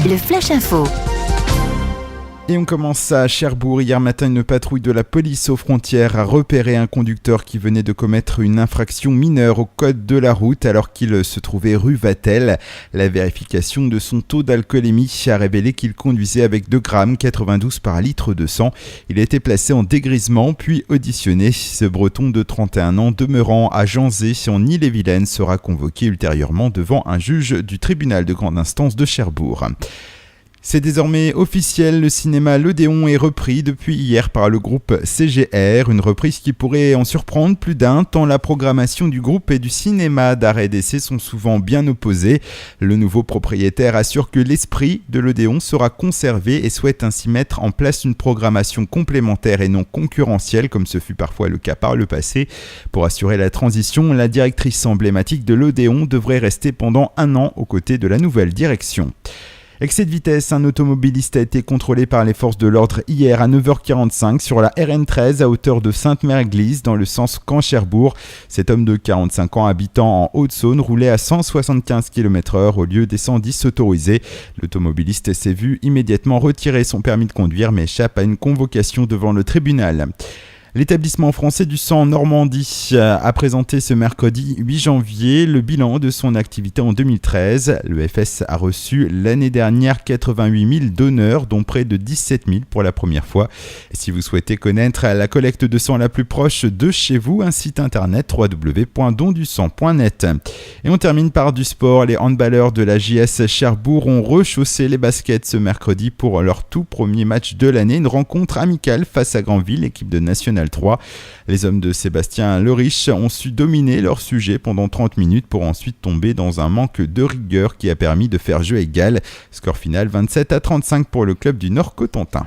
le Flash Info. Et on commence à Cherbourg. Hier matin, une patrouille de la police aux frontières a repéré un conducteur qui venait de commettre une infraction mineure au code de la route alors qu'il se trouvait rue Vatel. La vérification de son taux d'alcoolémie a révélé qu'il conduisait avec 2,92 g par litre de sang. Il a été placé en dégrisement puis auditionné. Ce breton de 31 ans demeurant à Janzé en Ille-et-Vilaine sera convoqué ultérieurement devant un juge du tribunal de grande instance de Cherbourg. C'est désormais officiel, le cinéma L'Odéon est repris depuis hier par le groupe CGR, une reprise qui pourrait en surprendre plus d'un tant la programmation du groupe et du cinéma d'art et d'essai sont souvent bien opposées. Le nouveau propriétaire assure que l'esprit de l'Odéon sera conservé et souhaite ainsi mettre en place une programmation complémentaire et non concurrentielle comme ce fut parfois le cas par le passé. Pour assurer la transition, la directrice emblématique de l'Odéon devrait rester pendant 1 an aux côtés de la nouvelle direction. Excès de vitesse, un automobiliste a été contrôlé par les forces de l'ordre hier à 9h45 sur la RN13 à hauteur de Sainte-Mère-Église dans le sens Caen-Cherbourg. Cet homme de 45 ans habitant en Haute-Saône roulait à 175 km/h au lieu des 110 autorisés. L'automobiliste s'est vu immédiatement retirer son permis de conduire mais échappe à une convocation devant le tribunal. L'établissement français du sang Normandie a présenté ce mercredi 8 janvier le bilan de son activité en 2013. Le FS a reçu l'année dernière 88 000 donneurs, dont près de 17 000 pour la première fois. Et si vous souhaitez connaître la collecte de sang la plus proche de chez vous, un site internet www.dondusang.net. Et on termine par du sport. Les handballeurs de la JS Cherbourg ont rechaussé les baskets ce mercredi pour leur tout premier match de l'année. Une rencontre amicale face à Granville, équipe de National 3. Les hommes de Sébastien Leriche ont su dominer leur sujet pendant 30 minutes pour ensuite tomber dans un manque de rigueur qui a permis de faire jeu égal. Score final 27-35 pour le club du Nord-Cotentin.